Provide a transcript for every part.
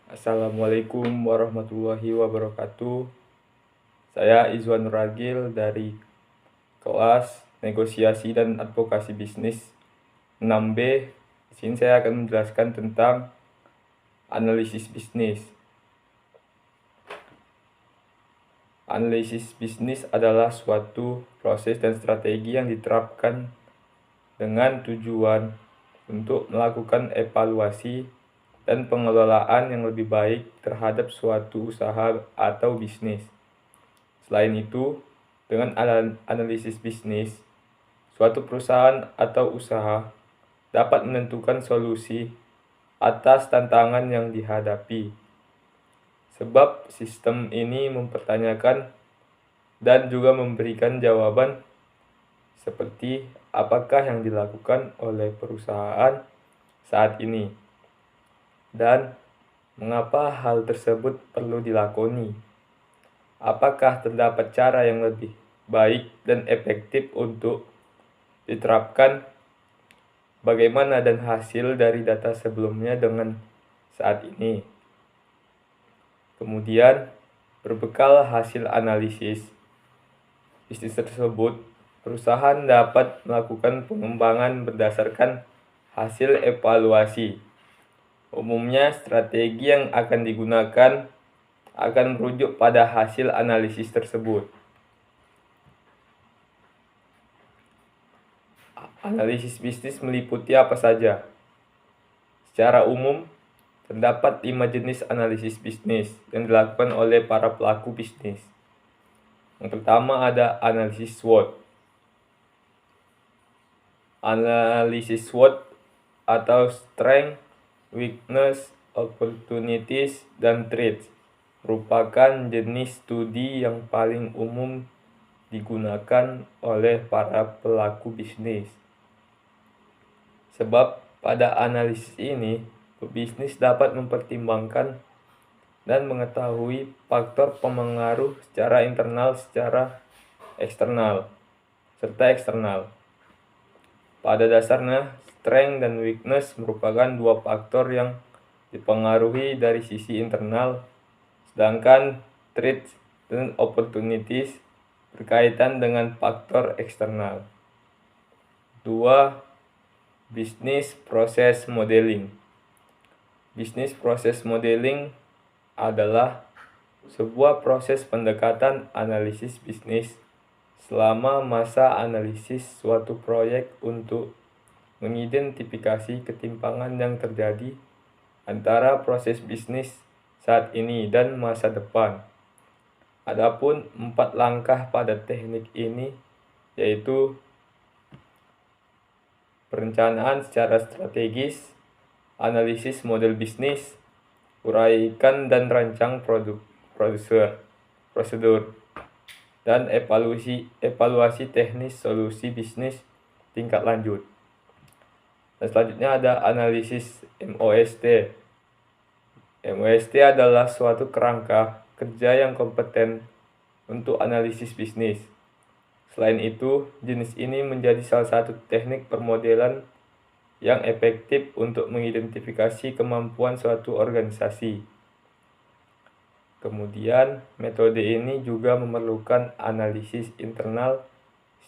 Assalamualaikum warahmatullahi wabarakatuh. Saya Izwan Nuragil dari kelas Negosiasi dan Advokasi Bisnis 6B. Di sini saya akan menjelaskan tentang analisis bisnis. Analisis bisnis adalah suatu proses dan strategi yang diterapkan dengan tujuan untuk melakukan evaluasi dan pengelolaan yang lebih baik terhadap suatu usaha atau bisnis. Selain itu, dengan analisis bisnis, suatu perusahaan atau usaha dapat menentukan solusi atas tantangan yang dihadapi. Sebab sistem ini mempertanyakan dan juga memberikan jawaban seperti apakah yang dilakukan oleh perusahaan saat ini dan mengapa hal tersebut perlu dilakoni. Apakah terdapat cara yang lebih baik dan efektif untuk diterapkan? Bagaimana dan hasil dari data sebelumnya dengan saat ini? Kemudian, berbekal hasil analisis bisnis tersebut, perusahaan dapat melakukan pengembangan berdasarkan hasil evaluasi. Umumnya, strategi yang akan digunakan akan merujuk pada hasil analisis tersebut. Analisis bisnis meliputi apa saja? Secara umum, terdapat 5 jenis analisis bisnis yang dilakukan oleh para pelaku bisnis. Yang pertama ada analisis SWOT. Analisis SWOT atau Strength, Weakness, Opportunities, dan Threats merupakan jenis studi yang paling umum digunakan oleh para pelaku bisnis. Sebab pada analisis ini, pebisnis dapat mempertimbangkan dan mengetahui faktor pengaruh secara internal, secara eksternal, serta eksternal. Pada dasarnya, strength dan weakness merupakan dua faktor yang dipengaruhi dari sisi internal, sedangkan threats dan opportunities berkaitan dengan faktor eksternal. 2. Business Process Modeling. Business Process Modeling adalah sebuah proses pendekatan analisis bisnis selama masa analisis suatu proyek untuk mengidentifikasi ketimpangan yang terjadi antara proses bisnis saat ini dan masa depan. Adapun 4 langkah pada teknik ini yaitu perencanaan secara strategis, analisis model bisnis, uraikan dan rancang prosedur, dan evaluasi teknis solusi bisnis tingkat lanjut. Dan selanjutnya ada analisis MOST. MOST adalah suatu kerangka kerja yang kompeten untuk analisis bisnis. Selain itu, jenis ini menjadi salah satu teknik permodelan yang efektif untuk mengidentifikasi kemampuan suatu organisasi. Kemudian, metode ini juga memerlukan analisis internal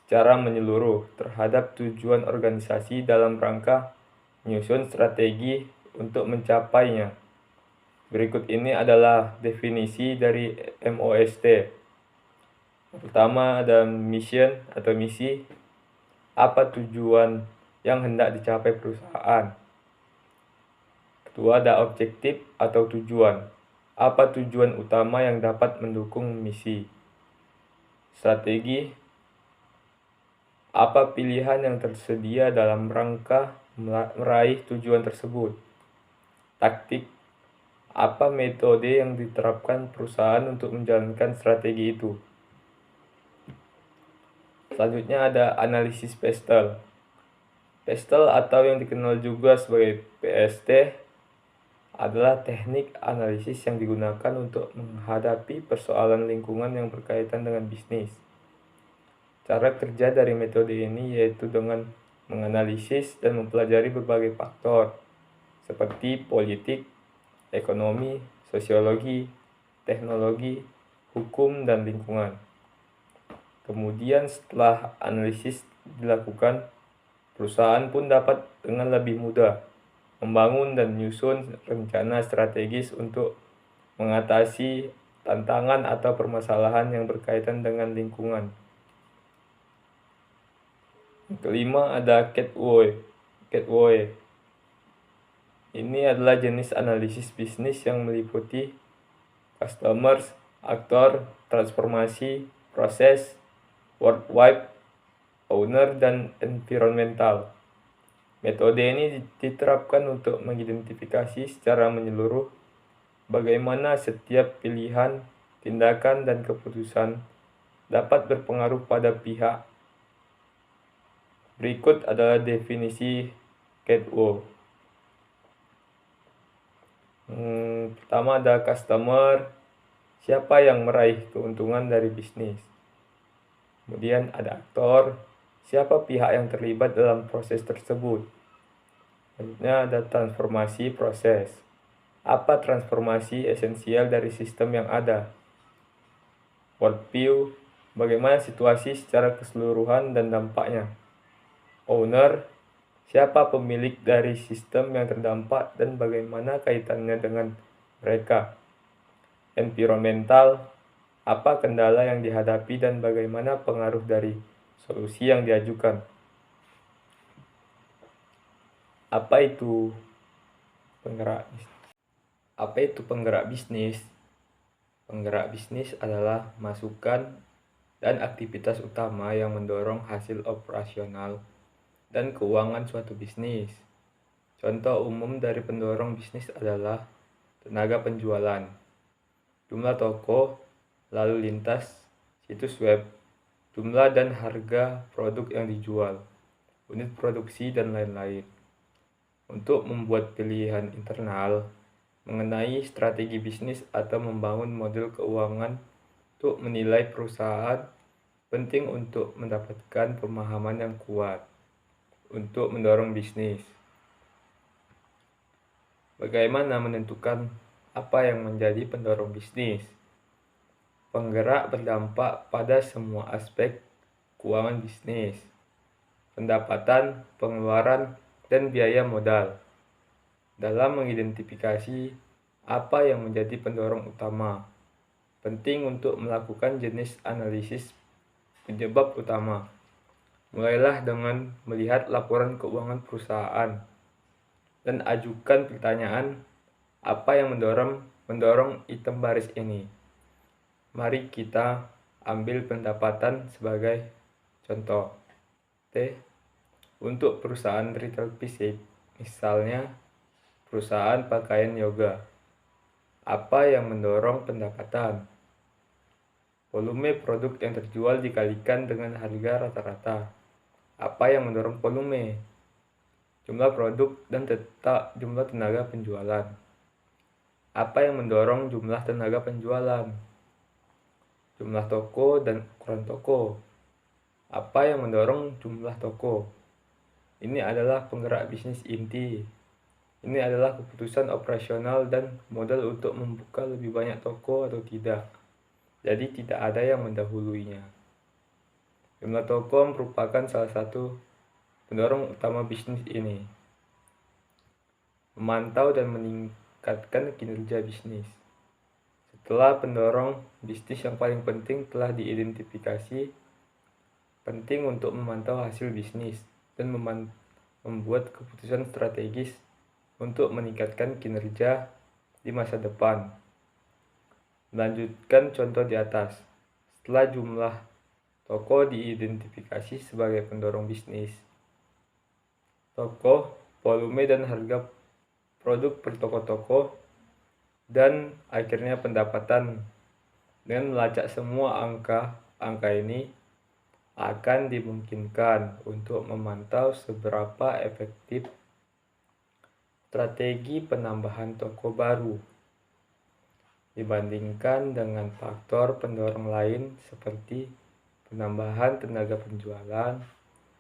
secara menyeluruh terhadap tujuan organisasi dalam rangka menyusun strategi untuk mencapainya. Berikut ini adalah definisi dari MOST. Yang pertama ada mission atau misi. Apa tujuan yang hendak dicapai perusahaan? Kedua ada objektif atau tujuan. Apa tujuan utama yang dapat mendukung misi? Strategi. Apa pilihan yang tersedia dalam rangka meraih tujuan tersebut? Taktik. Apa metode yang diterapkan perusahaan untuk menjalankan strategi itu? Selanjutnya ada analisis PESTEL. PESTEL atau yang dikenal juga sebagai PST adalah teknik analisis yang digunakan untuk menghadapi persoalan lingkungan yang berkaitan dengan bisnis. Cara kerja dari metode ini yaitu dengan menganalisis dan mempelajari berbagai faktor seperti politik, ekonomi, sosiologi, teknologi, hukum, dan lingkungan. Kemudian setelah analisis dilakukan, perusahaan pun dapat dengan lebih mudah membangun dan menyusun rencana strategis untuk mengatasi tantangan atau permasalahan yang berkaitan dengan lingkungan. Yang kelima ada Catway. Ini adalah jenis analisis bisnis yang meliputi customers, aktor, transformasi, proses, worldwide, owner, dan environmental. Metode ini diterapkan untuk mengidentifikasi secara menyeluruh bagaimana setiap pilihan, tindakan, dan keputusan dapat berpengaruh pada pihak. Berikut adalah definisi Catway. Pertama ada customer, siapa yang meraih keuntungan dari bisnis. Kemudian ada aktor, siapa pihak yang terlibat dalam proses tersebut. Selanjutnya ada transformasi proses. Apa transformasi esensial dari sistem yang ada? Worldview, bagaimana situasi secara keseluruhan dan dampaknya. Owner, siapa pemilik dari sistem yang terdampak dan bagaimana kaitannya dengan mereka. Environmental, apa kendala yang dihadapi dan bagaimana pengaruh dari solusi yang diajukan. Apa itu penggerak bisnis? Penggerak bisnis adalah masukan dan aktivitas utama yang mendorong hasil operasional dan keuangan suatu bisnis. Contoh umum dari pendorong bisnis adalah tenaga penjualan, jumlah toko, lalu lintas, situs web, jumlah dan harga produk yang dijual, unit produksi, dan lain-lain. Untuk membuat pilihan internal mengenai strategi bisnis atau membangun model keuangan untuk menilai perusahaan, penting untuk mendapatkan pemahaman yang kuat untuk mendorong bisnis. Bagaimana menentukan apa yang menjadi pendorong bisnis? Penggerak berdampak pada semua aspek keuangan bisnis, pendapatan, pengeluaran, dan biaya modal. Dalam mengidentifikasi apa yang menjadi pendorong utama, penting untuk melakukan jenis analisis penyebab utama. Mulailah dengan melihat laporan keuangan perusahaan dan ajukan pertanyaan, apa yang mendorong item baris ini. Mari kita ambil pendapatan sebagai contoh. Untuk perusahaan retail fisik, misalnya perusahaan pakaian yoga, apa yang mendorong pendapatan? Volume produk yang terjual dikalikan dengan harga rata-rata. Apa yang mendorong volume? Jumlah produk dan jumlah tenaga penjualan. Apa yang mendorong jumlah tenaga penjualan? Jumlah toko dan ukuran toko. Apa yang mendorong jumlah toko? Ini adalah penggerak bisnis inti. Ini adalah keputusan operasional dan modal untuk membuka lebih banyak toko atau tidak. Jadi tidak ada yang mendahuluinya. Jumlah toko merupakan salah satu pendorong utama bisnis ini. Memantau dan meningkatkan kinerja bisnis. Setelah pendorong bisnis yang paling penting telah diidentifikasi, penting untuk memantau hasil bisnis dan membuat keputusan strategis untuk meningkatkan kinerja di masa depan. Melanjutkan contoh di atas. Setelah jumlah toko diidentifikasi sebagai pendorong bisnis, toko, volume dan harga produk per toko-toko, dan akhirnya pendapatan. Dengan melacak semua angka ini akan dimungkinkan untuk memantau seberapa efektif strategi penambahan toko baru dibandingkan dengan faktor pendorong lain seperti penambahan tenaga penjualan,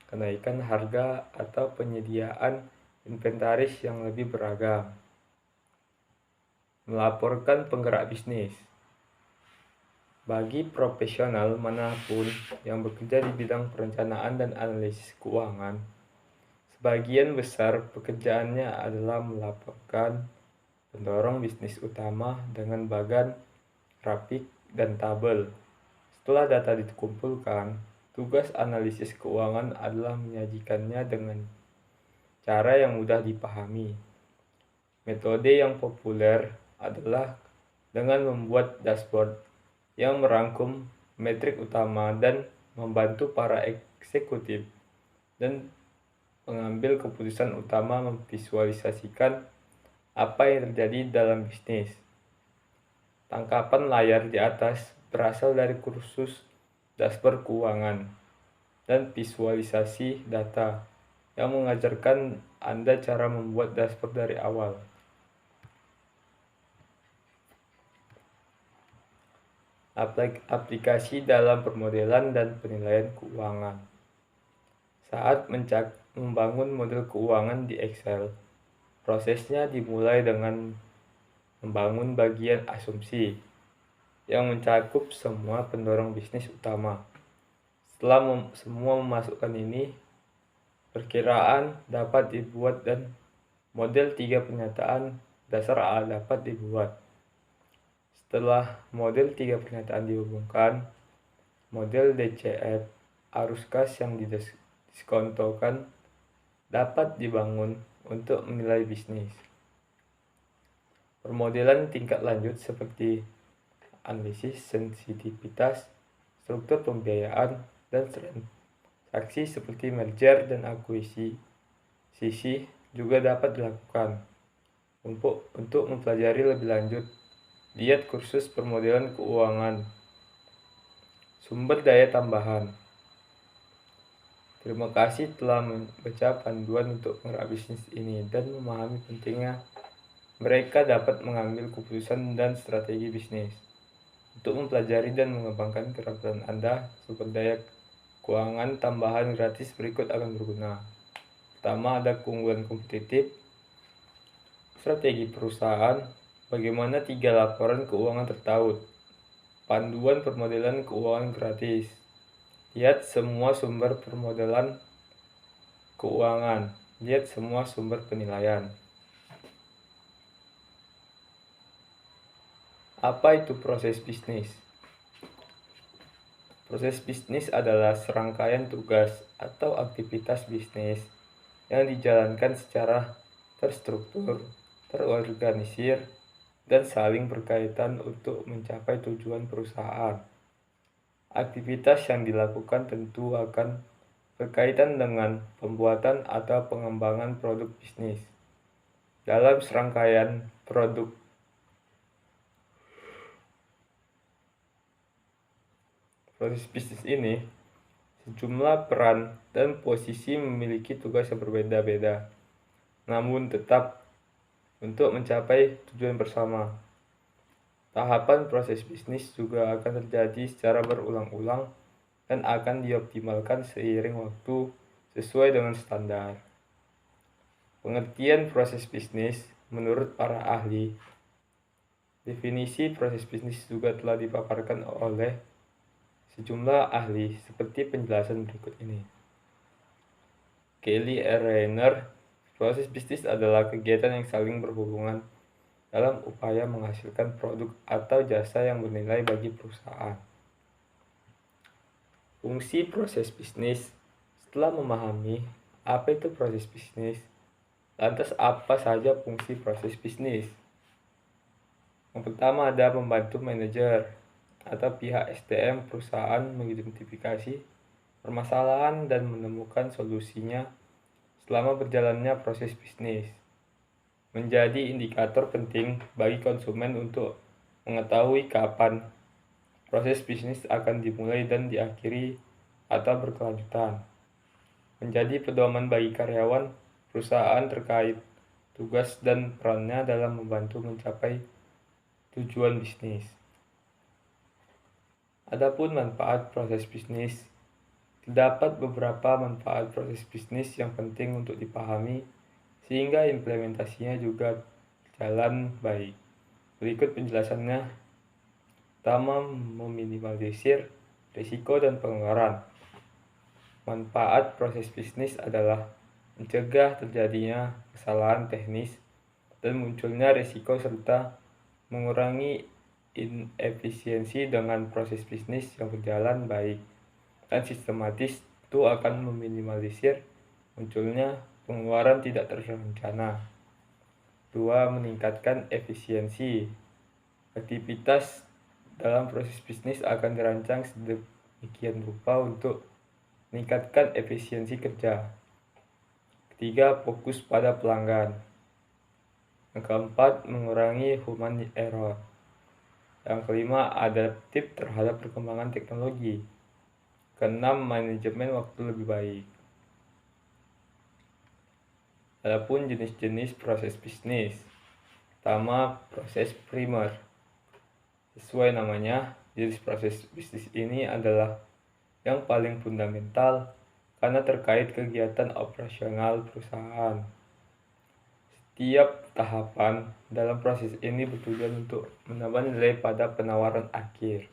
kenaikan harga, atau penyediaan inventaris yang lebih beragam. Melaporkan penggerak bisnis. Bagi profesional manapun yang bekerja di bidang perencanaan dan analisis keuangan, sebagian besar pekerjaannya adalah melaporkan pendorong bisnis utama dengan bagan, grafik, dan tabel. Setelah data dikumpulkan, tugas analisis keuangan adalah menyajikannya dengan cara yang mudah dipahami. Metode yang populer adalah dengan membuat dashboard yang merangkum metrik utama dan membantu para eksekutif dan pengambil keputusan utama memvisualisasikan apa yang terjadi dalam bisnis. Tangkapan layar di atas berasal dari kursus dashboard keuangan dan visualisasi data yang mengajarkan Anda cara membuat dashboard dari awal. Aplikasi dalam permodelan dan penilaian keuangan. Saat membangun model keuangan di Excel, prosesnya dimulai dengan membangun bagian asumsi yang mencakup semua pendorong bisnis utama. Setelah semua memasukkan ini, perkiraan dapat dibuat dan model 3 pernyataan dasar dapat dibuat. Setelah model 3 pernyataan dihubungkan, model DCF arus kas yang didiskontokan dapat dibangun untuk menilai bisnis. Permodelan tingkat lanjut seperti analisis sensitivitas, struktur pembiayaan, dan transaksi seperti merger dan akuisisi juga dapat dilakukan. Untuk mempelajari lebih lanjut, lihat kursus permodelan keuangan. Sumber daya tambahan. Terima kasih telah membaca panduan untuk penggerak bisnis ini dan memahami pentingnya mereka dapat mengambil keputusan dan strategi bisnis. Untuk mempelajari dan mengembangkan keterampilan Anda, sumber daya keuangan tambahan gratis berikut akan berguna. Pertama, ada keunggulan kompetitif, strategi perusahaan, bagaimana 3 laporan keuangan tertaut, panduan permodelan keuangan gratis. Lihat semua sumber permodelan keuangan, lihat semua sumber penilaian. Apa itu proses bisnis? Proses bisnis adalah serangkaian tugas atau aktivitas bisnis yang dijalankan secara terstruktur, terorganisir, dan saling berkaitan untuk mencapai tujuan perusahaan. Aktivitas yang dilakukan tentu akan berkaitan dengan pembuatan atau pengembangan produk bisnis. Dalam serangkaian proses bisnis ini, sejumlah peran dan posisi memiliki tugas yang berbeda-beda, namun tetap untuk mencapai tujuan bersama. Tahapan proses bisnis juga akan terjadi secara berulang-ulang dan akan dioptimalkan seiring waktu sesuai dengan standar. Pengertian proses bisnis menurut para ahli. Definisi proses bisnis juga telah dipaparkan oleh sejumlah ahli seperti penjelasan berikut ini. Kelly R. Rayner, proses bisnis adalah kegiatan yang saling berhubungan dalam upaya menghasilkan produk atau jasa yang bernilai bagi perusahaan. Fungsi proses bisnis. Setelah memahami apa itu proses bisnis, lantas apa saja fungsi proses bisnis? Yang pertama ada membantu manajer atau pihak SDM perusahaan mengidentifikasi permasalahan dan menemukan solusinya selama berjalannya proses bisnis. Menjadi indikator penting bagi konsumen untuk mengetahui kapan proses bisnis akan dimulai dan diakhiri atau berkelanjutan. Menjadi pedoman bagi karyawan perusahaan terkait tugas dan perannya dalam membantu mencapai tujuan bisnis. Adapun manfaat proses bisnis, terdapat beberapa manfaat proses bisnis yang penting untuk dipahami sehingga implementasinya juga jalan baik. Berikut penjelasannya. Pertama, meminimalisir risiko dan pengeluaran. Manfaat proses bisnis adalah mencegah terjadinya kesalahan teknis dan munculnya risiko serta mengurangi inefisiensi. Dengan proses bisnis yang berjalan baik dan sistematis itu akan meminimalisir munculnya pengeluaran tidak terencana. 2. Meningkatkan efisiensi. Aktivitas dalam proses bisnis akan dirancang sedemikian rupa untuk meningkatkan efisiensi kerja. 3. Fokus pada pelanggan. Yang keempat, mengurangi human error. Yang kelima, adaptif terhadap perkembangan teknologi. Keenam, manajemen waktu lebih baik. Adapun jenis-jenis proses bisnis. Pertama, proses primer. Sesuai namanya, jenis proses bisnis ini adalah yang paling fundamental karena terkait kegiatan operasional perusahaan. Setiap tahapan dalam proses ini bertujuan untuk menambah nilai pada penawaran akhir.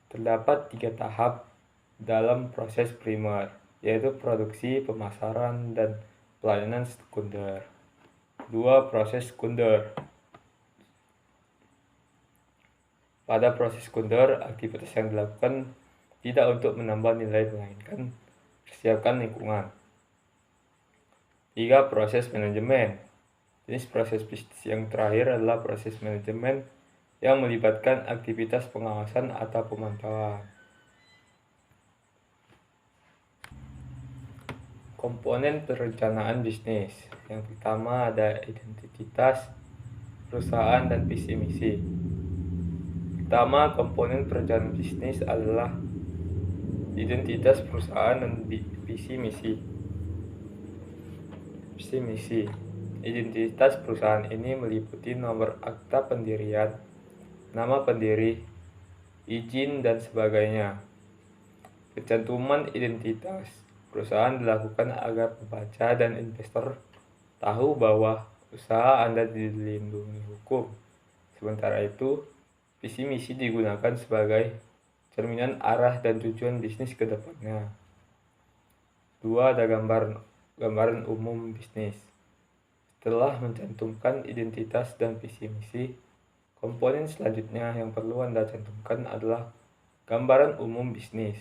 Terdapat 3 tahap dalam proses primer, yaitu produksi, pemasaran, dan pelayanan sekunder. 2. Proses sekunder. Pada proses sekunder, aktivitas yang dilakukan tidak untuk menambah nilai melainkan persiapkan lingkungan. 3. Proses manajemen. Jenis proses bisnis yang terakhir adalah proses manajemen yang melibatkan aktivitas pengawasan atau pemantauan. Komponen perencanaan bisnis. Yang pertama ada identitas perusahaan dan visi misi. Pertama, komponen perencanaan bisnis adalah identitas perusahaan dan visi misi. Visi misi. Identitas perusahaan ini meliputi nomor akta pendirian, nama pendiri, izin, dan sebagainya. Pencantuman identitas perusahaan dilakukan agar pembaca dan investor tahu bahwa usaha Anda dilindungi hukum. Sementara itu, visi misi digunakan sebagai cerminan arah dan tujuan bisnis ke depannya. 2. Ada gambaran umum bisnis. Setelah mencantumkan identitas dan visi misi, komponen selanjutnya yang perlu Anda cantumkan adalah gambaran umum bisnis.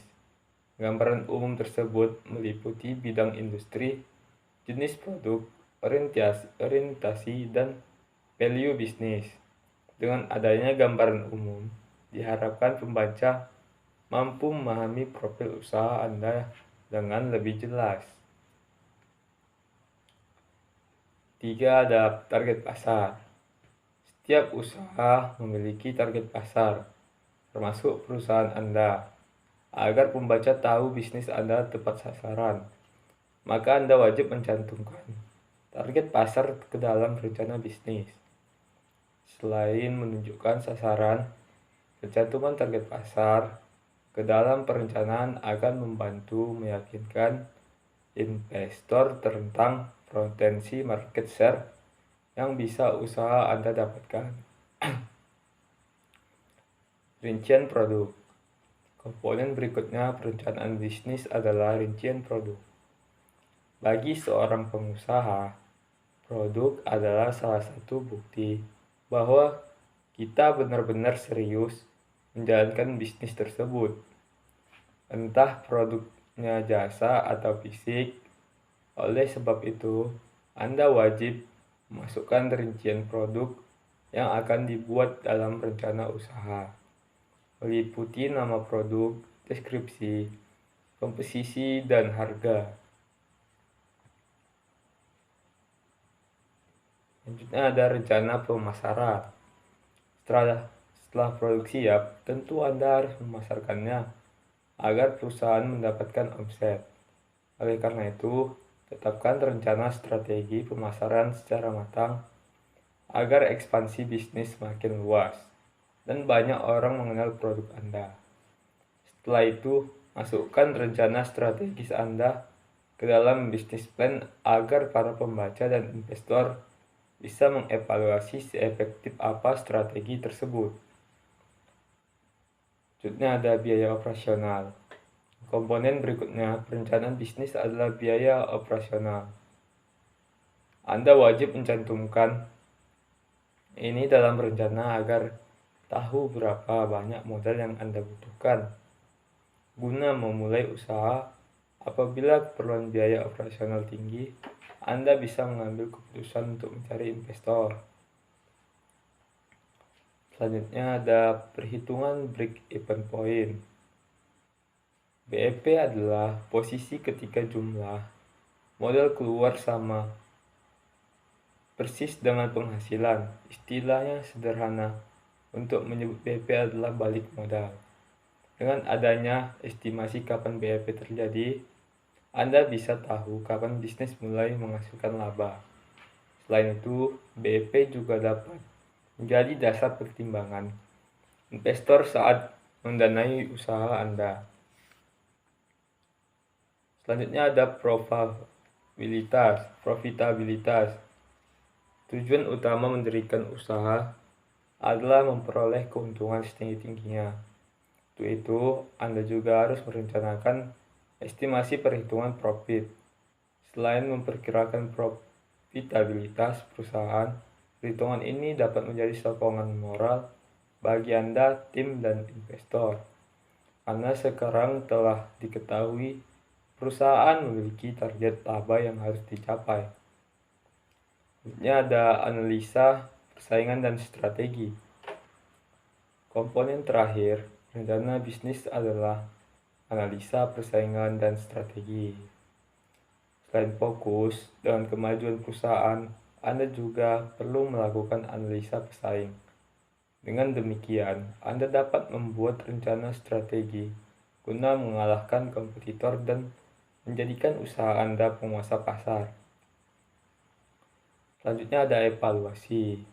Gambaran umum tersebut meliputi bidang industri, jenis produk, orientasi, dan value bisnis. Dengan adanya gambaran umum, diharapkan pembaca mampu memahami profil usaha Anda dengan lebih jelas. 3. Ada target pasar. Setiap usaha memiliki target pasar, termasuk perusahaan Anda. Agar pembaca tahu bisnis Anda tepat sasaran, maka Anda wajib mencantumkan target pasar ke dalam rencana bisnis. Selain menunjukkan sasaran, pencantuman target pasar ke dalam perencanaan akan membantu meyakinkan investor tentang potensi market share yang bisa usaha Anda dapatkan. Rincian produk. Komponen berikutnya perencanaan bisnis adalah rincian produk. Bagi seorang pengusaha, produk adalah salah satu bukti bahwa kita benar-benar serius menjalankan bisnis tersebut. Entah produknya jasa atau fisik. Oleh sebab itu, Anda wajib memasukkan rincian produk yang akan dibuat dalam rencana usaha. Meliputi nama produk, deskripsi, komposisi, dan harga. Selanjutnya ada rencana pemasaran. Setelah produk siap, tentu Anda harus memasarkannya agar perusahaan mendapatkan omset. Oleh karena itu, tetapkan rencana strategi pemasaran secara matang agar ekspansi bisnis semakin luas dan banyak orang mengenal produk Anda. Setelah itu, masukkan rencana strategis Anda ke dalam bisnis plan agar para pembaca dan investor bisa mengevaluasi seefektif apa strategi tersebut. Selanjutnya ada biaya operasional. Komponen berikutnya perencanaan bisnis adalah biaya operasional. Anda wajib mencantumkan ini dalam rencana agar tahu berapa banyak modal yang Anda butuhkan guna memulai usaha. Apabila keperluan biaya operasional tinggi, Anda bisa mengambil keputusan untuk mencari investor. Selanjutnya ada perhitungan break-even point. BEP adalah posisi ketika jumlah modal keluar sama persis dengan penghasilan. Istilahnya sederhana untuk menyebut BEP adalah balik modal. Dengan adanya estimasi kapan BEP terjadi, Anda bisa tahu kapan bisnis mulai menghasilkan laba. Selain itu, BEP juga dapat menjadi dasar pertimbangan investor saat mendanai usaha Anda. Selanjutnya ada profitabilitas. Tujuan utama mendirikan usaha adalah memperoleh keuntungan setinggi-tingginya. Untuk itu, Anda juga harus merencanakan estimasi perhitungan profit. Selain memperkirakan profitabilitas perusahaan, perhitungan ini dapat menjadi sokongan moral bagi Anda, tim, dan investor. Karena sekarang telah diketahui perusahaan memiliki target laba yang harus dicapai. Selanjutnya ada analisa, persaingan, dan strategi. Komponen terakhir rencana bisnis adalah analisa, persaingan, dan strategi. Selain fokus dengan kemajuan perusahaan, Anda juga perlu melakukan analisa pesaing. Dengan demikian, Anda dapat membuat rencana strategi guna mengalahkan kompetitor dan menjadikan usaha Anda penguasa pasar. Selanjutnya ada evaluasi.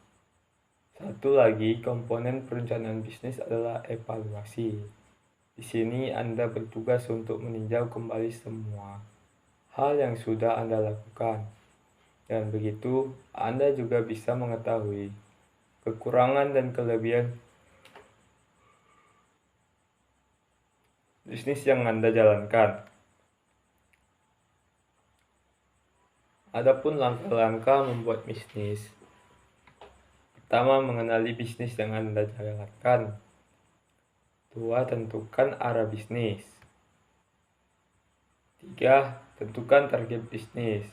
Satu lagi komponen perencanaan bisnis adalah evaluasi. Di sini Anda bertugas untuk meninjau kembali semua hal yang sudah Anda lakukan. Dan begitu, Anda juga bisa mengetahui kekurangan dan kelebihan bisnis yang Anda jalankan. Adapun langkah-langkah membuat bisnis. Pertama, mengenali bisnis yang Anda jalankan. 2. Tentukan arah bisnis. 3. Tentukan target bisnis.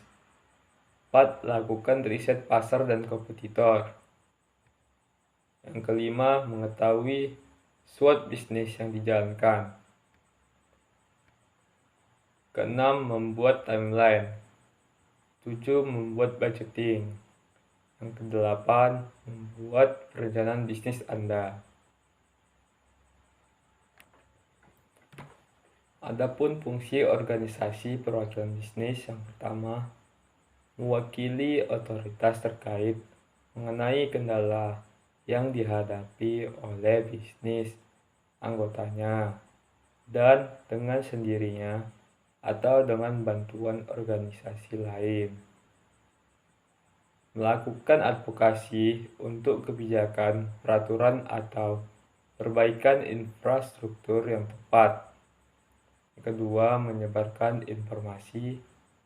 4. Lakukan riset pasar dan kompetitor. Yang kelima, mengetahui SWOT bisnis yang dijalankan. Keenam, membuat timeline. 7. Membuat budgeting. Yang kedelapan, membuat perencanaan bisnis Anda. Adapun fungsi organisasi perwakilan bisnis yang pertama, mewakili otoritas terkait mengenai kendala yang dihadapi oleh bisnis anggotanya dan dengan sendirinya atau dengan bantuan organisasi lain. Melakukan advokasi untuk kebijakan, peraturan, atau perbaikan infrastruktur yang tepat. Yang kedua, menyebarkan informasi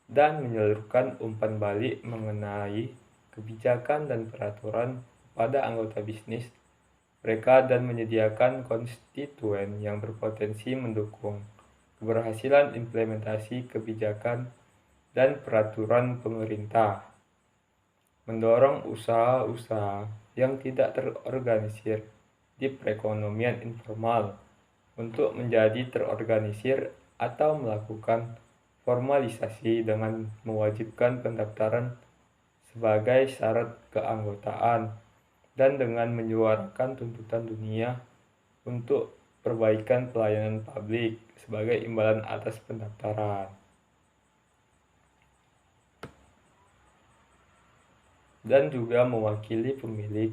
dan menyalurkan umpan balik mengenai kebijakan dan peraturan pada anggota bisnis mereka dan menyediakan konstituen yang berpotensi mendukung keberhasilan implementasi kebijakan dan peraturan pemerintah. Mendorong usaha-usaha yang tidak terorganisir di perekonomian informal untuk menjadi terorganisir atau melakukan formalisasi dengan mewajibkan pendaftaran sebagai syarat keanggotaan dan dengan menyuarakan tuntutan dunia untuk perbaikan pelayanan publik sebagai imbalan atas pendaftaran. Dan juga mewakili pemilik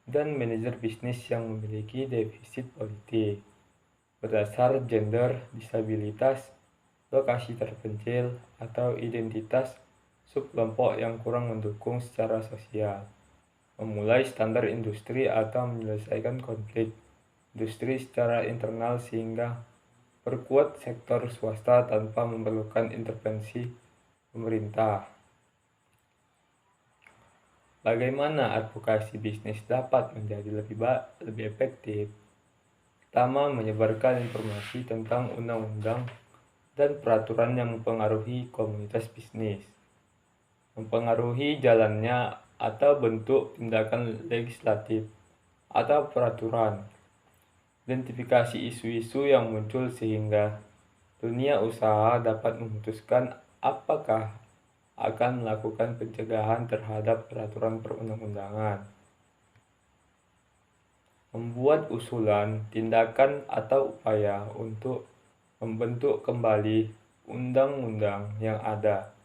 dan manajer bisnis yang memiliki defisit politik berdasar gender, disabilitas, lokasi terpencil, atau identitas subkelompok yang kurang mendukung secara sosial, memulai standar industri atau menyelesaikan konflik industri secara internal sehingga perkuat sektor swasta tanpa memerlukan intervensi pemerintah. Bagaimana advokasi bisnis dapat menjadi lebih efektif? Pertama, menyebarkan informasi tentang undang-undang dan peraturan yang mempengaruhi komunitas bisnis, mempengaruhi jalannya atau bentuk tindakan legislatif atau peraturan, identifikasi isu-isu yang muncul sehingga dunia usaha dapat memutuskan apakah akan melakukan pencegahan terhadap peraturan perundang-undangan. Membuat usulan, tindakan, atau upaya untuk membentuk kembali undang-undang yang ada,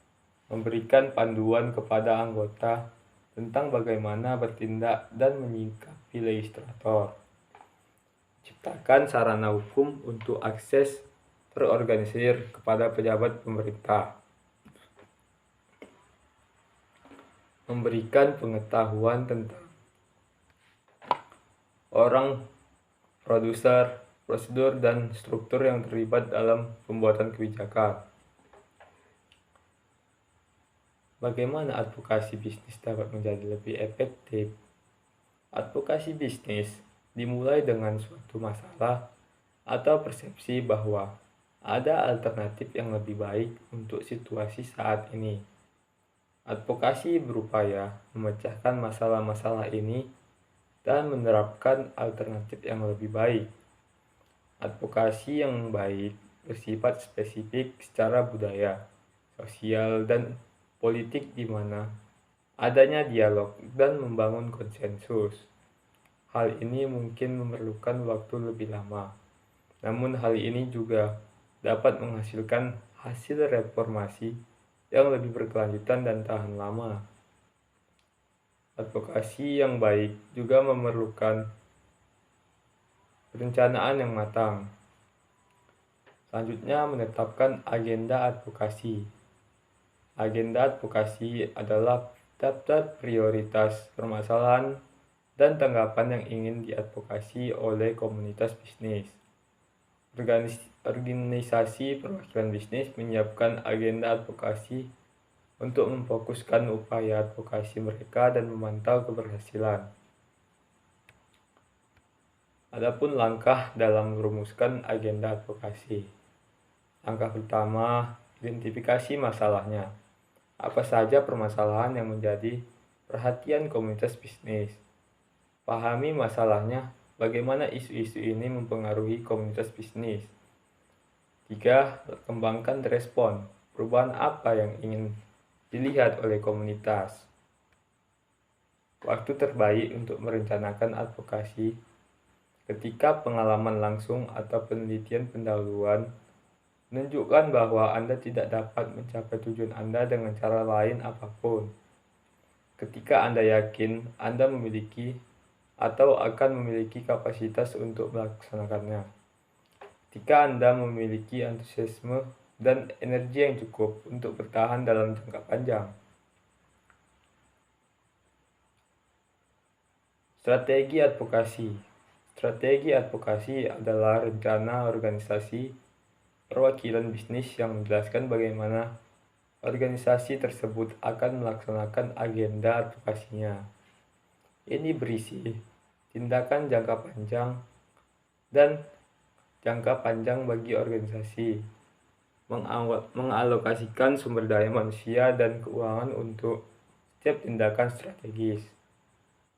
memberikan panduan kepada anggota tentang bagaimana bertindak dan menyikapi legislator, ciptakan sarana hukum untuk akses terorganisir kepada pejabat pemerintah, memberikan pengetahuan tentang orang, produser, prosedur, dan struktur yang terlibat dalam pembuatan kebijakan. Bagaimana advokasi bisnis dapat menjadi lebih efektif? Advokasi bisnis dimulai dengan suatu masalah atau persepsi bahwa ada alternatif yang lebih baik untuk situasi saat ini. Advokasi berupaya memecahkan masalah-masalah ini dan menerapkan alternatif yang lebih baik. Advokasi yang baik bersifat spesifik secara budaya, sosial, dan politik di mana adanya dialog dan membangun konsensus. Hal ini mungkin memerlukan waktu lebih lama, namun hal ini juga dapat menghasilkan hasil reformasi yang lebih berkelanjutan dan tahan lama. Advokasi yang baik juga memerlukan perencanaan yang matang. Selanjutnya, menetapkan agenda advokasi. Agenda advokasi adalah daftar prioritas permasalahan dan tanggapan yang ingin diadvokasi oleh komunitas bisnis. Organisasi perwakilan bisnis menyiapkan agenda advokasi untuk memfokuskan upaya advokasi mereka dan memantau keberhasilan. Adapun langkah dalam merumuskan agenda advokasi. Langkah pertama, identifikasi masalahnya. Apa saja permasalahan yang menjadi perhatian komunitas bisnis? Pahami masalahnya, bagaimana isu-isu ini mempengaruhi komunitas bisnis. 3. Kembangkan respon. Perubahan apa yang ingin dilihat oleh komunitas? Waktu terbaik untuk merencanakan advokasi ketika pengalaman langsung atau penelitian pendahuluan menunjukkan bahwa Anda tidak dapat mencapai tujuan Anda dengan cara lain apapun. Ketika Anda yakin Anda memiliki atau akan memiliki kapasitas untuk melaksanakannya. Ketika Anda memiliki antusiasme dan energi yang cukup untuk bertahan dalam jangka panjang. Strategi advokasi. Strategi advokasi adalah rencana organisasi perwakilan bisnis yang menjelaskan bagaimana organisasi tersebut akan melaksanakan agenda advokasinya. Ini berisi tindakan jangka panjang dan jangka panjang bagi organisasi, mengalokasikan sumber daya manusia dan keuangan untuk setiap tindakan strategis.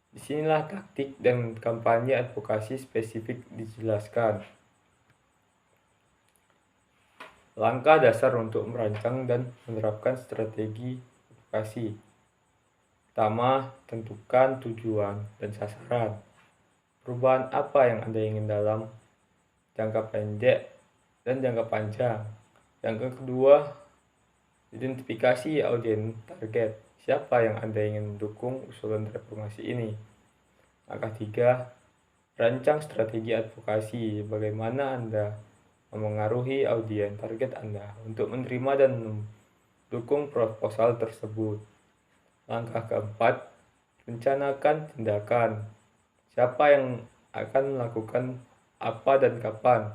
Disinilah taktik dan kampanye advokasi spesifik dijelaskan. Langkah dasar untuk merancang dan menerapkan strategi advokasi. Pertama, tentukan tujuan dan sasaran. Perubahan apa yang Anda ingin dalam jangka pendek dan jangka panjang. Yang kedua, identifikasi audiens target. Siapa yang Anda ingin mendukung usulan reformasi ini? Langkah 3, rancang strategi advokasi. Bagaimana Anda memengaruhi audiens target Anda untuk menerima dan dukung proposal tersebut. Langkah keempat, rencanakan tindakan. Siapa yang akan melakukan apa dan kapan?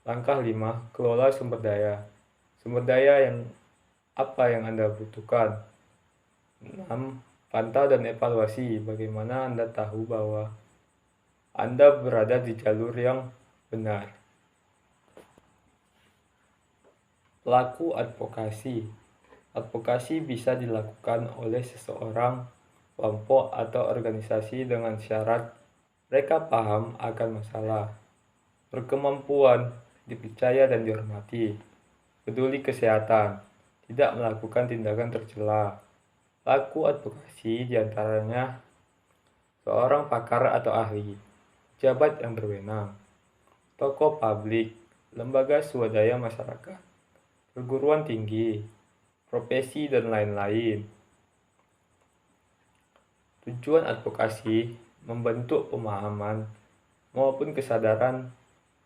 Langkah 5, kelola sumber daya. Sumber daya yang apa yang Anda butuhkan. 6, pantau dan evaluasi. Bagaimana Anda tahu bahwa Anda berada di jalur yang benar. Pelaku advokasi. Advokasi bisa dilakukan oleh seseorang, kelompok, atau organisasi dengan syarat mereka paham akan masalah, berkemampuan, dipercaya dan dihormati, peduli kesehatan, tidak melakukan tindakan tercela. Pelaku advokasi diantaranya seorang pakar atau ahli, pejabat yang berwenang, tokoh publik, lembaga swadaya masyarakat, perguruan tinggi, profesi, dan lain-lain. Tujuan advokasi membentuk pemahaman maupun kesadaran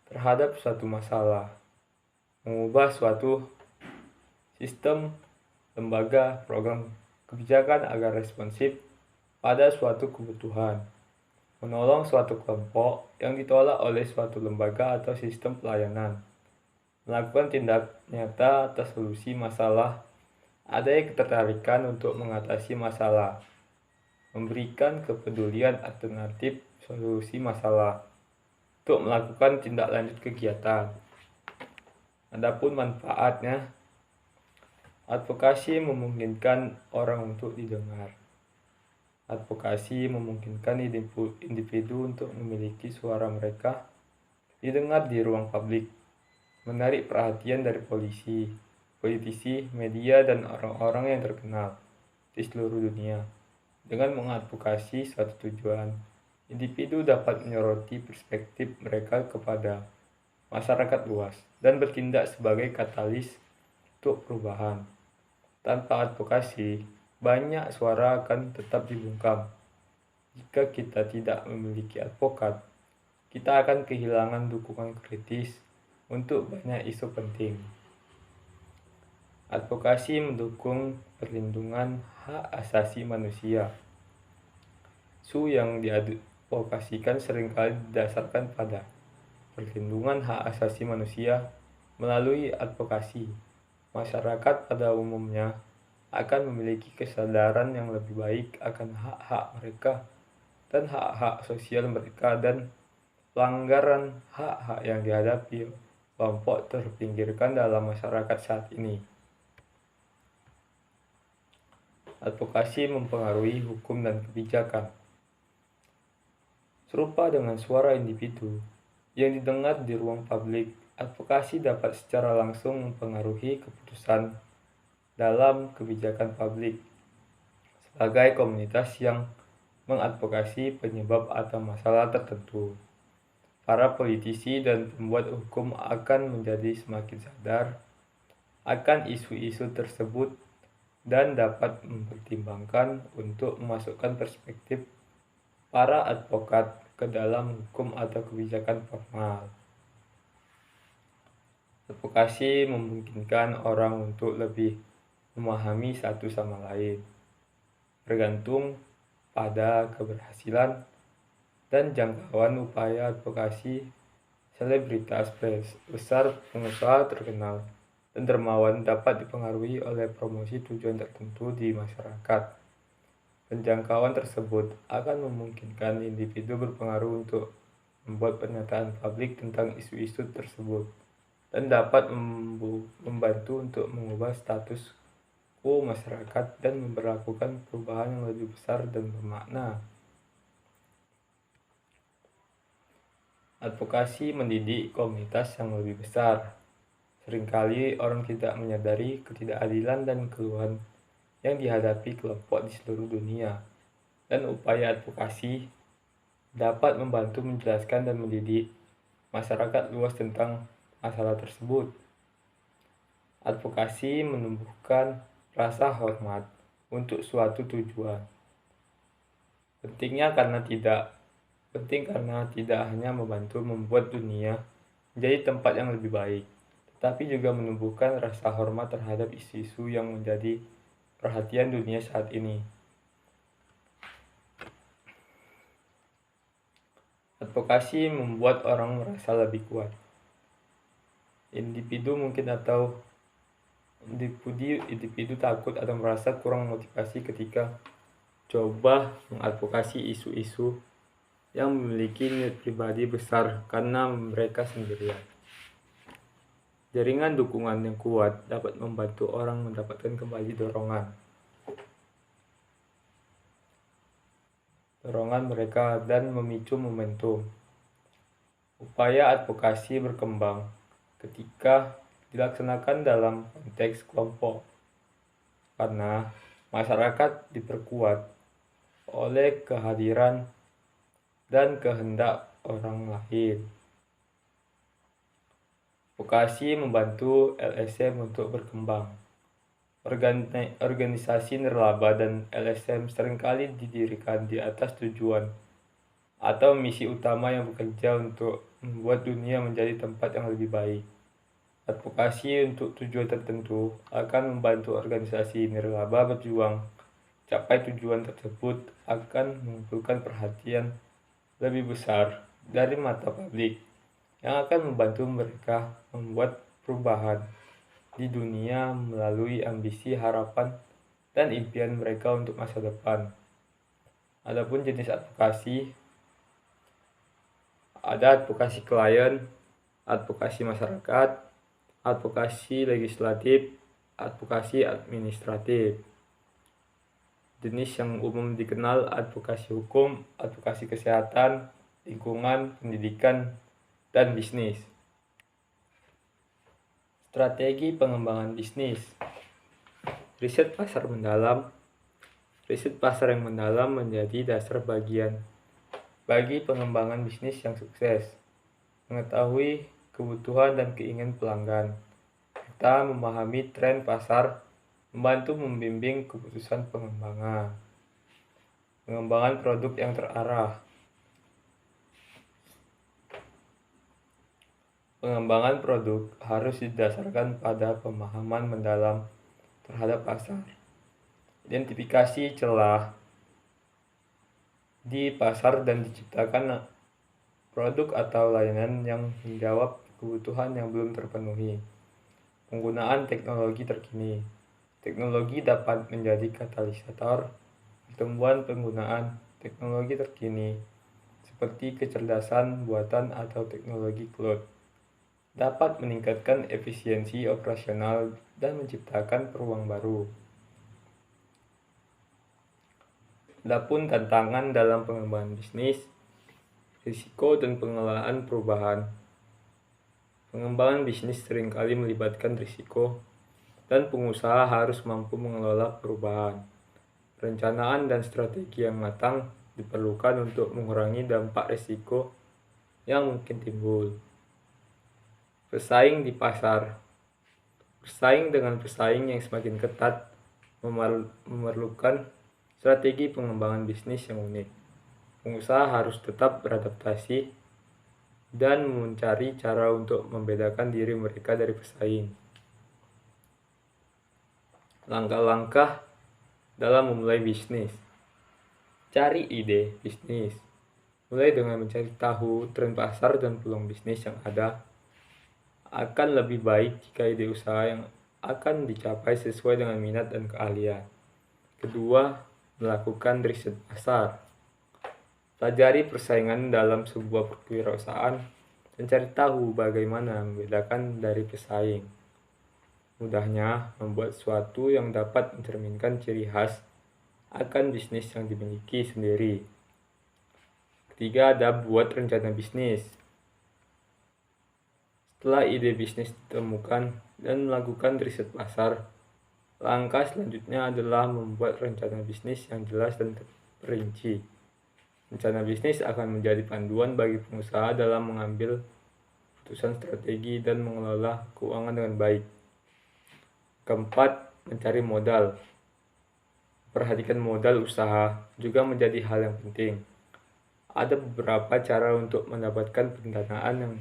terhadap suatu masalah, mengubah suatu sistem, lembaga, program kebijakan agar responsif pada suatu kebutuhan, menolong suatu kelompok yang ditolak oleh suatu lembaga atau sistem pelayanan, melakukan tindak nyata atas solusi masalah, adanya ketertarikan untuk mengatasi masalah, memberikan kepedulian alternatif solusi masalah, untuk melakukan tindak lanjut kegiatan. Adapun manfaatnya, advokasi memungkinkan orang untuk didengar. Advokasi memungkinkan individu untuk memiliki suara mereka didengar di ruang publik, menarik perhatian dari polisi, politisi, media, dan orang-orang yang terkenal di seluruh dunia. Dengan mengadvokasi suatu tujuan, individu dapat menyoroti perspektif mereka kepada masyarakat luas dan bertindak sebagai katalis untuk perubahan. Tanpa advokasi, banyak suara akan tetap dibungkam. Jika kita tidak memiliki advokat, kita akan kehilangan dukungan kritis untuk banyak isu penting. Advokasi mendukung perlindungan hak asasi manusia. Isu yang diadvokasikan seringkali didasarkan pada perlindungan hak asasi manusia melalui advokasi. Masyarakat pada umumnya akan memiliki kesadaran yang lebih baik akan hak-hak mereka dan hak-hak sosial mereka, dan pelanggaran hak-hak yang dihadapi kelompok terpinggirkan dalam masyarakat saat ini. Advokasi mempengaruhi hukum dan kebijakan. Serupa dengan suara individu yang didengar di ruang publik, advokasi dapat secara langsung mempengaruhi keputusan dalam kebijakan publik. Sebagai komunitas yang mengadvokasi penyebab atau masalah tertentu, para politisi dan pembuat hukum akan menjadi semakin sadar akan isu-isu tersebut dan dapat mempertimbangkan untuk memasukkan perspektif para advokat ke dalam hukum atau kebijakan formal. Advokasi memungkinkan orang untuk lebih memahami satu sama lain, bergantung pada keberhasilan dan jangkauan upaya advokasi. Selebritas besar, pengusaha terkenal, dan dermawan dapat dipengaruhi oleh promosi tujuan tertentu di masyarakat. Penjangkauan tersebut akan memungkinkan individu berpengaruh untuk membuat pernyataan publik tentang isu-isu tersebut dan dapat membantu untuk mengubah status quo masyarakat dan memperlakukan perubahan yang lebih besar dan bermakna. Advokasi mendidik komunitas yang lebih besar. Seringkali orang tidak menyadari ketidakadilan dan keluhan yang dihadapi kelompok di seluruh dunia, dan upaya advokasi dapat membantu menjelaskan dan mendidik masyarakat luas tentang masalah tersebut. Advokasi menumbuhkan rasa hormat untuk suatu tujuan. Penting karena tidak hanya membantu membuat dunia menjadi tempat yang lebih baik, tapi juga menumbuhkan rasa hormat terhadap isu-isu yang menjadi perhatian dunia saat ini. Advokasi membuat orang merasa lebih kuat. Individu takut atau merasa kurang motivasi ketika coba mengadvokasi isu-isu yang memiliki nilai pribadi besar karena mereka sendirian. Jaringan dukungan yang kuat dapat membantu orang mendapatkan kembali dorongan mereka dan memicu momentum. Upaya advokasi berkembang ketika dilaksanakan dalam konteks kelompok, karena masyarakat diperkuat oleh kehadiran dan kehendak orang lain. Advokasi membantu LSM untuk berkembang. Organisasi nirlaba dan LSM seringkali didirikan di atas tujuan atau misi utama yang bekerja untuk membuat dunia menjadi tempat yang lebih baik. Advokasi untuk tujuan tertentu akan membantu organisasi nirlaba berjuang. Capai tujuan tersebut akan mengumpulkan perhatian lebih besar dari mata publik yang akan membantu mereka membuat perubahan di dunia melalui ambisi, harapan, dan impian mereka untuk masa depan. Adapun jenis advokasi, ada advokasi klien, advokasi masyarakat, advokasi legislatif, advokasi administratif. Jenis yang umum dikenal advokasi hukum, advokasi kesehatan, lingkungan, pendidikan, dan bisnis. Strategi pengembangan bisnis. Riset pasar yang mendalam menjadi dasar bagi pengembangan bisnis yang sukses. Mengetahui kebutuhan dan keinginan pelanggan. Kita memahami tren pasar, membantu membimbing keputusan pengembangan. Pengembangan produk yang terarah. Pengembangan produk harus didasarkan pada pemahaman mendalam terhadap pasar. Identifikasi celah di pasar dan diciptakan produk atau layanan yang menjawab kebutuhan yang belum terpenuhi. Penggunaan teknologi terkini. Teknologi dapat menjadi katalisator pertumbuhan penggunaan teknologi terkini seperti kecerdasan buatan atau teknologi cloud. Dapat meningkatkan efisiensi operasional dan menciptakan peluang baru. Adapun tantangan dalam pengembangan bisnis, risiko dan pengelolaan perubahan. Pengembangan bisnis seringkali melibatkan risiko dan pengusaha harus mampu mengelola perubahan. Perencanaan dan strategi yang matang diperlukan untuk mengurangi dampak risiko yang mungkin timbul. Bersaing di pasar. Bersaing dengan pesaing yang semakin ketat memerlukan strategi pengembangan bisnis yang unik. Pengusaha harus tetap beradaptasi dan mencari cara untuk membedakan diri mereka dari pesaing. Langkah-langkah dalam memulai bisnis. Cari ide bisnis. Mulai dengan mencari tahu tren pasar dan peluang bisnis yang ada. Akan lebih baik jika ide usaha yang akan dicapai sesuai dengan minat dan keahlian. Kedua, melakukan riset pasar. Pelajari persaingan dalam sebuah kewirausahaan dan cari tahu bagaimana membedakan dari pesaing. Mudahnya membuat sesuatu yang dapat mencerminkan ciri khas akan bisnis yang dimiliki sendiri. Ketiga, ada buat rencana bisnis. Setelah ide bisnis ditemukan dan melakukan riset pasar, langkah selanjutnya adalah membuat rencana bisnis yang jelas dan terperinci. Rencana bisnis akan menjadi panduan bagi pengusaha dalam mengambil keputusan strategi dan mengelola keuangan dengan baik. Keempat, mencari modal. Perhatikan modal usaha juga menjadi hal yang penting. Ada beberapa cara untuk mendapatkan pendanaan yang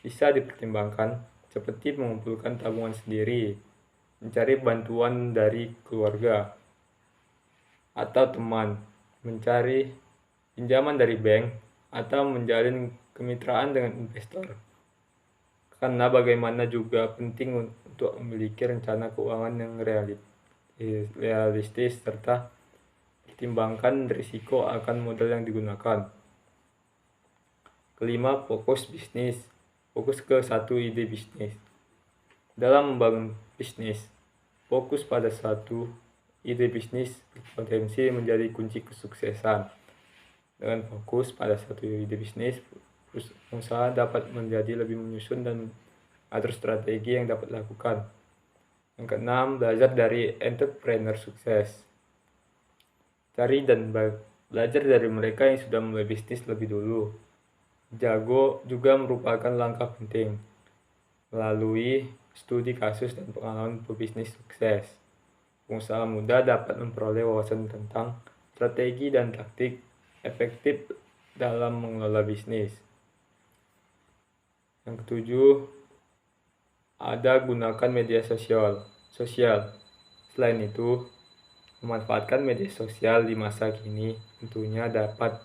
bisa dipertimbangkan, seperti mengumpulkan tabungan sendiri, mencari bantuan dari keluarga atau teman, mencari pinjaman dari bank, atau menjalin kemitraan dengan investor. Karena bagaimana juga penting untuk memiliki rencana keuangan yang realistis serta pertimbangkan risiko akan modal yang digunakan. Kelima, fokus bisnis. Fokus ke satu ide bisnis. Dalam membangun bisnis, fokus pada satu ide bisnis berpotensi menjadi kunci kesuksesan. Dengan fokus pada satu ide bisnis, pengusaha dapat menjadi lebih menyusun dan atur strategi yang dapat dilakukan. Yang keenam, belajar dari entrepreneur sukses. Cari dan belajar dari mereka yang sudah mulai bisnis lebih dulu. Jago juga merupakan langkah penting. Melalui studi kasus dan pengalaman pebisnis sukses, pengusaha muda dapat memperoleh wawasan tentang strategi dan taktik efektif dalam mengelola bisnis. Yang ketujuh, ada gunakan media sosial. Selain itu, memanfaatkan media sosial di masa kini tentunya dapat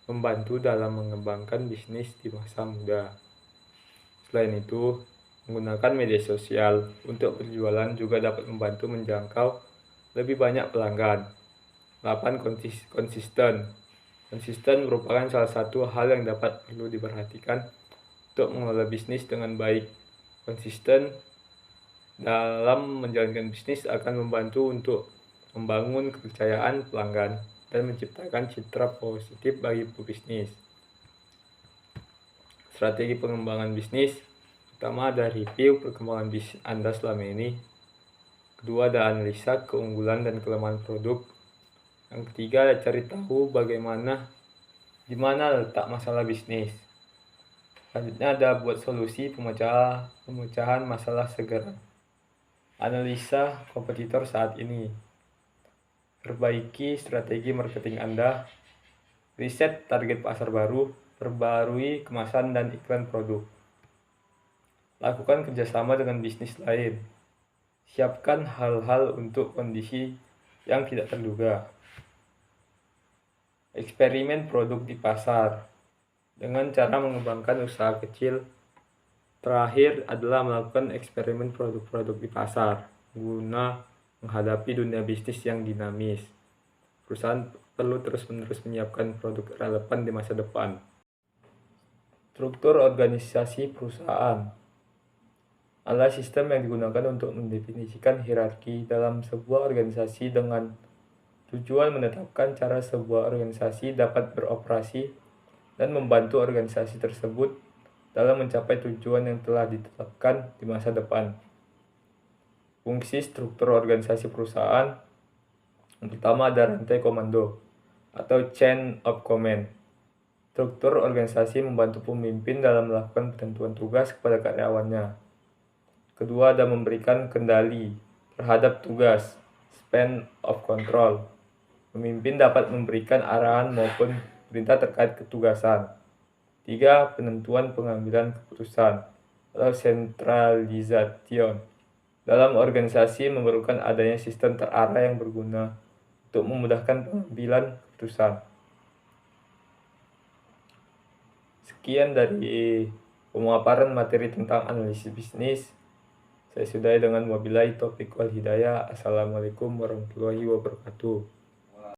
membantu dalam mengembangkan bisnis di masa muda. Selain itu, menggunakan media sosial untuk berjualan juga dapat membantu menjangkau lebih banyak pelanggan. 8. Konsisten. Konsisten merupakan salah satu hal yang dapat perlu diperhatikan untuk mengelola bisnis dengan baik. Konsisten dalam menjalankan bisnis akan membantu untuk membangun kepercayaan pelanggan dan menciptakan citra positif bagi pebisnis. Strategi pengembangan bisnis. Pertama, ada review perkembangan bisnis Anda selama ini. Kedua, ada analisa keunggulan dan kelemahan produk. Yang ketiga, ada cari tahu di mana letak masalah bisnis. Selanjutnya ada buat solusi pemecahan masalah segera. Analisa kompetitor saat ini. Perbaiki strategi marketing Anda. Riset target pasar baru. Perbarui kemasan dan iklan produk. Lakukan kerjasama dengan bisnis lain. Siapkan hal-hal untuk kondisi yang tidak terduga. Eksperimen produk di pasar dengan cara mengembangkan usaha kecil. Terakhir adalah melakukan eksperimen produk-produk di pasar guna menghadapi dunia bisnis yang dinamis. Perusahaan perlu terus-menerus menyiapkan produk relevan di masa depan. Struktur organisasi perusahaan adalah sistem yang digunakan untuk mendefinisikan hierarki dalam sebuah organisasi dengan tujuan menetapkan cara sebuah organisasi dapat beroperasi dan membantu organisasi tersebut dalam mencapai tujuan yang telah ditetapkan di masa depan. Fungsi struktur organisasi perusahaan. Yang pertama ada rantai komando atau chain of command. Struktur organisasi membantu pemimpin dalam melakukan penentuan tugas kepada karyawannya. Kedua, ada memberikan kendali terhadap tugas, span of control. Pemimpin dapat memberikan arahan maupun perintah terkait ketugasan. 3. Penentuan pengambilan keputusan atau centralization. Dalam organisasi memerlukan adanya sistem terarah yang berguna untuk memudahkan pengambilan keputusan. Sekian dari pemaparan materi tentang analisis bisnis. Saya sudahi dengan wabillahi taufiq wal hidayah. Assalamualaikum warahmatullahi wabarakatuh.